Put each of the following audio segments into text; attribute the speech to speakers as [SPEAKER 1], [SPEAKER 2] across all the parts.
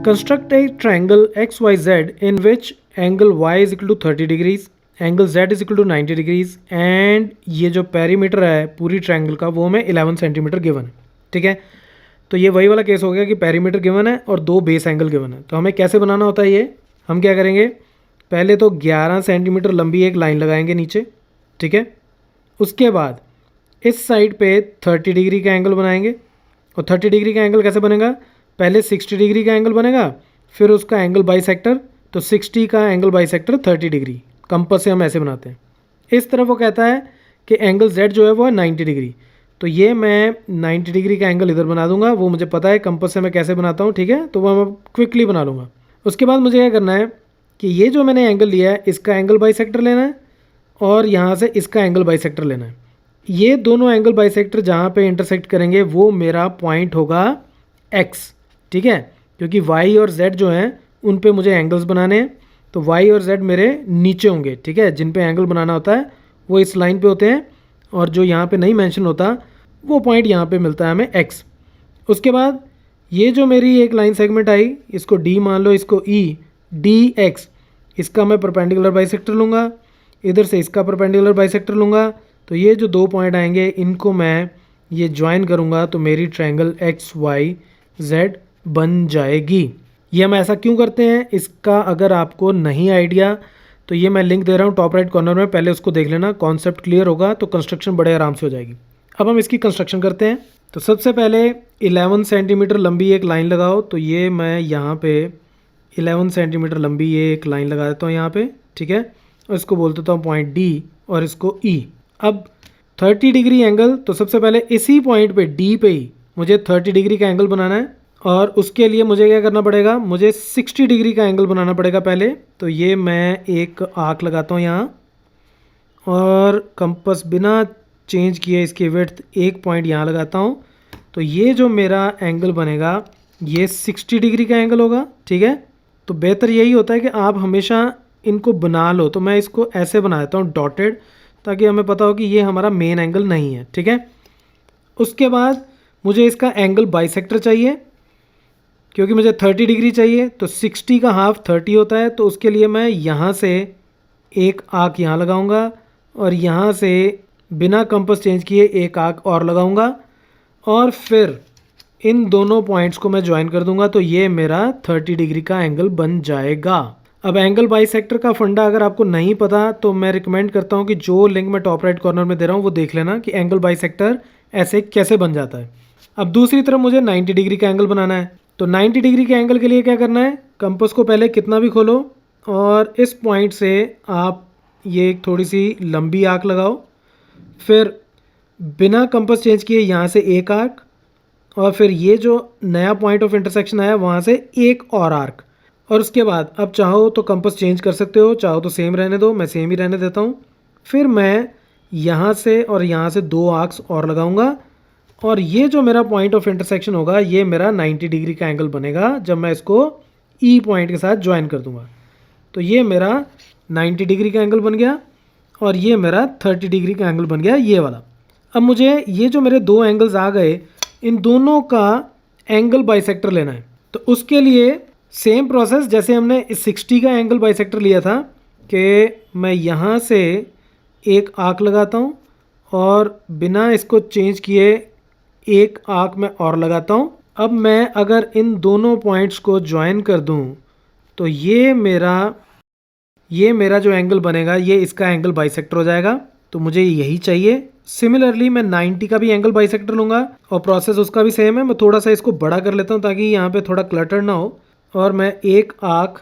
[SPEAKER 1] Construct a triangle XYZ in which angle y is equal to 30 degrees, angle z is equal to 90 degrees and ये जो perimeter है पूरी triangle का वो हमें 11 सेंटीमीटर गिवन है। ठीक है, तो ये वही वाला केस हो गया कि पेरीमीटर गिवन है और दो बेस एंगल गिवन है। तो हमें कैसे बनाना होता है ये, हम क्या करेंगे, पहले तो 11 सेंटीमीटर लंबी एक लाइन लगाएंगे नीचे। ठीक है, उसके बाद इस साइड पे 30 डिग्री का एंगल बनाएंगे। और 30 डिग्री का एंगल कैसे बनेगा, पहले 60 डिग्री का एंगल बनेगा, फिर उसका एंगल बाइसेक्टर, तो 60 का एंगल बाइसेक्टर 30 डिग्री। कंपास से हम ऐसे बनाते हैं। इस तरफ वो कहता है कि एंगल z जो है वो है 90 डिग्री, तो ये मैं 90 डिग्री का एंगल इधर बना दूंगा, वो मुझे पता है कंपास से मैं कैसे बनाता हूँ। ठीक है, तो वो मैं क्विकली बना लूँगा। उसके बाद मुझे क्या करना है कि ये जो मैंने एंगल लिया है इसका एंगल बाइसेक्टर लेना है और यहाँ से इसका एंगल बाइसेक्टर लेना है। ये दोनों एंगल बाइसेक्टर जहाँ पे इंटरसेक्ट करेंगे वो मेरा पॉइंट होगा x। ठीक है, क्योंकि y और z जो हैं उन पे मुझे एंगल्स बनाने हैं, तो y और z मेरे नीचे होंगे। ठीक है, जिन पे एंगल बनाना होता है वो इस लाइन पे होते हैं और जो यहाँ पे नहीं मेंशन होता वो पॉइंट यहाँ पे मिलता है हमें x। उसके बाद ये जो मेरी एक लाइन सेगमेंट आई, इसको d मान लो, इसको e, dx, इसका मैं परपेंडिकुलर बाइसेक्टर लूँगा, इधर से इसका परपेंडिकुलर बाइसेक्टर लूँगा। तो ये जो दो पॉइंट आएंगे इनको मैं ये ज्वाइन करूँगा तो मेरी ट्रायंगल XYZ बन जाएगी। ये हम ऐसा क्यों करते हैं, इसका अगर आपको नहीं आइडिया तो ये मैं लिंक दे रहा हूँ टॉप राइट कॉर्नर में, पहले उसको देख लेना, कॉन्सेप्ट क्लियर होगा तो कंस्ट्रक्शन बड़े आराम से हो जाएगी। अब हम इसकी कंस्ट्रक्शन करते हैं। तो सबसे पहले 11 सेंटीमीटर लंबी एक लाइन लगाओ, तो ये मैं यहाँ पे 11 सेंटीमीटर लंबी ये एक लाइन लगा देता हूँ यहाँ पे। ठीक है, और इसको बोल देता हूँ पॉइंट D और इसको E। अब 30 डिग्री एंगल, तो सबसे पहले इसी पॉइंट पे D पे ही मुझे 30 डिग्री का एंगल बनाना है और उसके लिए मुझे क्या करना पड़ेगा, मुझे 60 डिग्री का एंगल बनाना पड़ेगा पहले। तो ये मैं एक आर्क लगाता हूँ यहाँ और कंपास बिना चेंज किए इसकी विड्थ एक पॉइंट यहाँ लगाता हूँ। तो ये जो मेरा एंगल बनेगा ये 60 डिग्री का एंगल होगा। ठीक है, तो बेहतर यही होता है कि आप हमेशा इनको बना लो। तो मैं इसको ऐसे बना देता हूँ डॉटेड, ताकि हमें पता हो कि ये हमारा मेन एंगल नहीं है। ठीक है, उसके बाद मुझे इसका एंगल बाइसेक्टर चाहिए, क्योंकि मुझे 30 डिग्री चाहिए, तो 60 का हाफ 30 होता है। तो उसके लिए मैं यहाँ से एक आर्क यहाँ लगाऊंगा और यहाँ से बिना कंपास चेंज किए एक आर्क और लगाऊंगा और फिर इन दोनों पॉइंट्स को मैं ज्वाइन कर दूंगा, तो ये मेरा 30 डिग्री का एंगल बन जाएगा। अब एंगल बाइसेक्टर का फंडा अगर आपको नहीं पता तो मैं रिकमेंड करता हूँ कि जो लिंक मैं टॉप राइट कॉर्नर में दे रहा हूँ वो देख लेना कि एंगल बाइसेक्टर ऐसे कैसे बन जाता है। अब दूसरी तरफ मुझे 90 डिग्री का एंगल बनाना है, तो 90 डिग्री के एंगल के लिए क्या करना है, कंपास को पहले कितना भी खोलो और इस पॉइंट से आप ये एक थोड़ी सी लंबी आर्क लगाओ, फिर बिना कंपास चेंज किए यहाँ से एक आर्क और फिर ये जो नया पॉइंट ऑफ इंटरसेक्शन आया वहाँ से एक और आर्क। और उसके बाद अब चाहो तो कंपास चेंज कर सकते हो, चाहो तो सेम रहने दो, मैं सेम ही रहने देता हूँ। फिर मैं यहाँ से और यहाँ से दो आर्क्स और लगाऊंगा और ये जो मेरा पॉइंट ऑफ इंटरसेक्शन होगा ये मेरा 90 डिग्री का एंगल बनेगा जब मैं इसको E पॉइंट के साथ ज्वाइन कर दूंगा। तो ये मेरा 90 डिग्री का एंगल बन गया और ये मेरा 30 डिग्री का एंगल बन गया ये वाला। अब मुझे ये जो मेरे दो एंगल्स आ गए इन दोनों का एंगल बाइसेक्टर लेना है। तो उसके लिए सेम प्रोसेस जैसे हमने 60 का एंगल बाइसेक्टर लिया था कि मैं यहाँ से एक आर्क लगाता हूँ और बिना इसको चेंज किए एक आर्क मैं और लगाता हूँ। अब मैं अगर इन दोनों पॉइंट्स को ज्वाइन कर दूँ तो ये मेरा जो एंगल बनेगा ये इसका एंगल बाइसेक्टर हो जाएगा। तो मुझे यही चाहिए। सिमिलरली मैं 90 का भी एंगल बाइसेक्टर लूँगा और प्रोसेस उसका भी सेम है। मैं थोड़ा सा इसको बड़ा कर लेता हूँ ताकि यहाँ पे थोड़ा क्लटर ना हो और मैं एक आर्क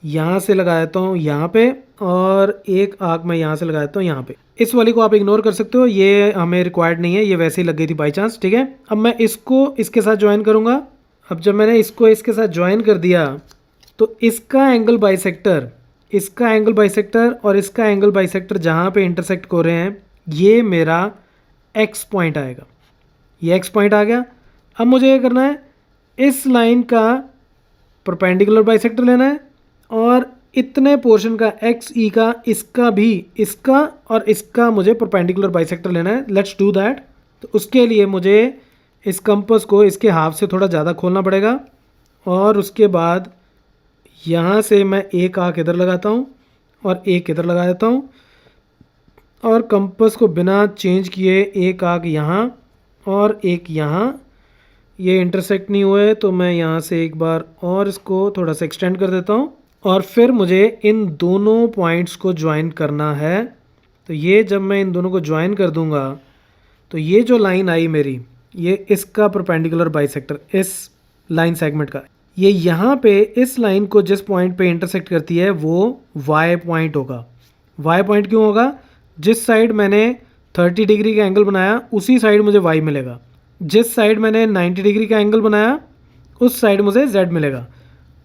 [SPEAKER 1] यहाँ से लगा देता हूँ यहाँ पे और एक आर्क मैं यहाँ से लगा देता हूँ यहाँ पे। इस वाली को आप इग्नोर कर सकते हो, ये हमें रिक्वायर्ड नहीं है, ये वैसे ही लग गई थी बाई चांस। ठीक है, अब मैं इसको इसके साथ ज्वाइन करूँगा। अब जब मैंने इसको इसके साथ ज्वाइन कर दिया तो इसका एंगल बाइसेक्टर और इसका एंगल बाइसेक्टर जहाँ पे इंटरसेक्ट हो रहे हैं ये मेरा x पॉइंट आएगा। ये x पॉइंट आ गया। अब मुझे ये करना है इस लाइन का परपेंडिकुलर बाइसेक्टर लेना है और इतने पोर्शन का एक्स ई का इसका भी इसका और इसका मुझे परपेंडिकुलर बाइसेक्टर लेना है। Let's do that. तो उसके लिए मुझे इस कंपास को इसके हाफ से थोड़ा ज़्यादा खोलना पड़ेगा और उसके बाद यहाँ से मैं एक आर्क इधर लगाता हूँ और एक इधर लगा देता हूँ, और कंपास को बिना चेंज किए एक आर्क यहाँ और एक यहाँ, ये इंटरसेक्ट नहीं हुए तो मैं यहाँ से एक बार और इसको थोड़ा सा एक्सटेंड कर देता हूँ, और फिर मुझे इन दोनों पॉइंट्स को ज्वाइन करना है। तो ये जब मैं इन दोनों को ज्वाइन कर दूंगा तो ये जो लाइन आई मेरी, ये इसका परपेंडिकुलर बाइसेक्टर, इस लाइन सेगमेंट का, ये यहाँ पे इस लाइन को जिस पॉइंट पे इंटरसेक्ट करती है वो वाई पॉइंट होगा। वाई पॉइंट क्यों होगा? जिस साइड मैंने 30 डिग्री का एंगल बनाया उसी साइड मुझे वाई मिलेगा, जिस साइड मैंने 90 डिग्री का एंगल बनाया उस साइड मुझे जेड मिलेगा।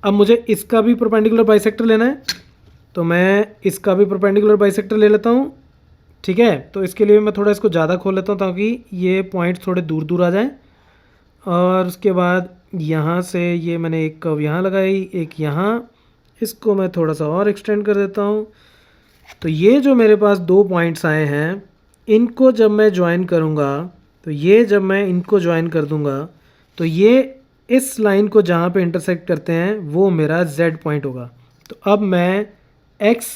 [SPEAKER 1] अब मुझे इसका भी परपेंडिकुलर बाइसेक्टर लेना है, तो मैं इसका भी परपेंडिकुलर बाइसेक्टर ले लेता हूँ। ठीक है, तो इसके लिए मैं थोड़ा इसको ज़्यादा खोल लेता हूँ ताकि ये पॉइंट्स थोड़े दूर दूर आ जाएं। और उसके बाद यहाँ से ये मैंने एक कर्व यहाँ लगाई, एक यहाँ, इसको मैं थोड़ा सा और एक्सटेंड कर देता हूँ। तो ये जो मेरे पास दो पॉइंट्स आए हैं, इनको जब मैं ज्वाइन करूँगा, तो ये जब मैं इनको ज्वाइन कर दूँगा तो ये इस लाइन को जहाँ पे इंटरसेक्ट करते हैं वो मेरा z पॉइंट होगा। तो अब मैं x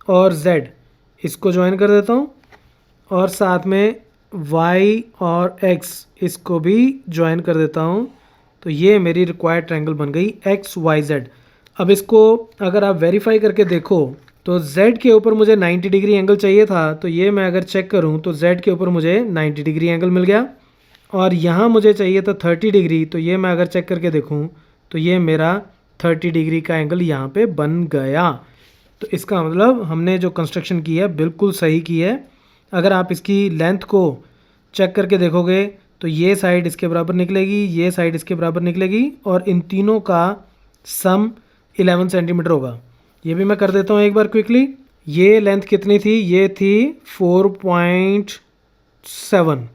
[SPEAKER 1] और z इसको ज्वाइन कर देता हूँ और साथ में y और x इसको भी ज्वाइन कर देता हूँ। तो ये मेरी रिक्वायर्ड ट्रायंगल बन गई XYZ। अब इसको अगर आप वेरीफाई करके देखो तो z के ऊपर मुझे 90 डिग्री एंगल चाहिए था, तो ये मैं अगर चेक करूँ तो z के ऊपर मुझे 90 डिग्री एंगल मिल गया, और यहाँ मुझे चाहिए था 30 डिग्री, तो ये मैं अगर चेक करके देखूँ तो ये मेरा 30 डिग्री का एंगल यहाँ पे बन गया। तो इसका मतलब हमने जो कंस्ट्रक्शन की है बिल्कुल सही की है। अगर आप इसकी लेंथ को चेक करके देखोगे तो ये साइड इसके बराबर निकलेगी, ये साइड इसके बराबर निकलेगी, और इन तीनों का सम 11 सेंटीमीटर होगा। ये भी मैं कर देता हूँ एक बार क्विकली। ये लेंथ कितनी थी? ये थी 4.7।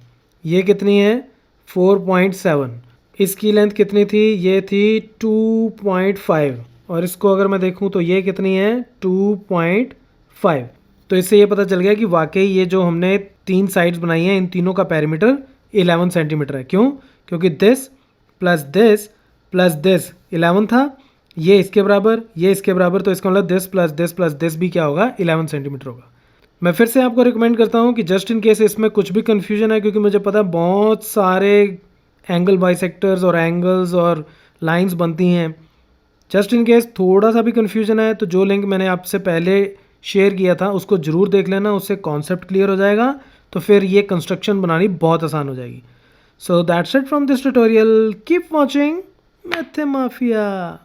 [SPEAKER 1] ये कितनी है? 4.7। इसकी लेंथ कितनी थी? ये थी 2.5, और इसको अगर मैं देखूं तो ये कितनी है? 2.5। तो इससे ये पता चल गया कि वाकई ये जो हमने तीन साइड्स बनाई हैं इन तीनों का पेरीमीटर 11 सेंटीमीटर है। क्यों? क्योंकि this plus this plus this 11 था, ये इसके बराबर, ये इसके बराबर, तो इसका मतलब दिस प्लस दिस भी क्या होगा? 11 सेंटीमीटर होगा। मैं फिर से आपको रिकमेंड करता हूँ कि जस्ट इन केस इसमें कुछ भी कन्फ्यूजन है, क्योंकि मुझे पता है बहुत सारे एंगल बाइसेक्टर्स और एंगल्स और लाइंस बनती हैं, जस्ट इन केस थोड़ा सा भी कन्फ्यूजन है तो जो लिंक मैंने आपसे पहले शेयर किया था उसको ज़रूर देख लेना, उससे कॉन्सेप्ट क्लियर हो जाएगा, तो फिर ये कंस्ट्रक्शन बनानी बहुत आसान हो जाएगी। So that's it from this tutorial, keep watching मैथमाफिया।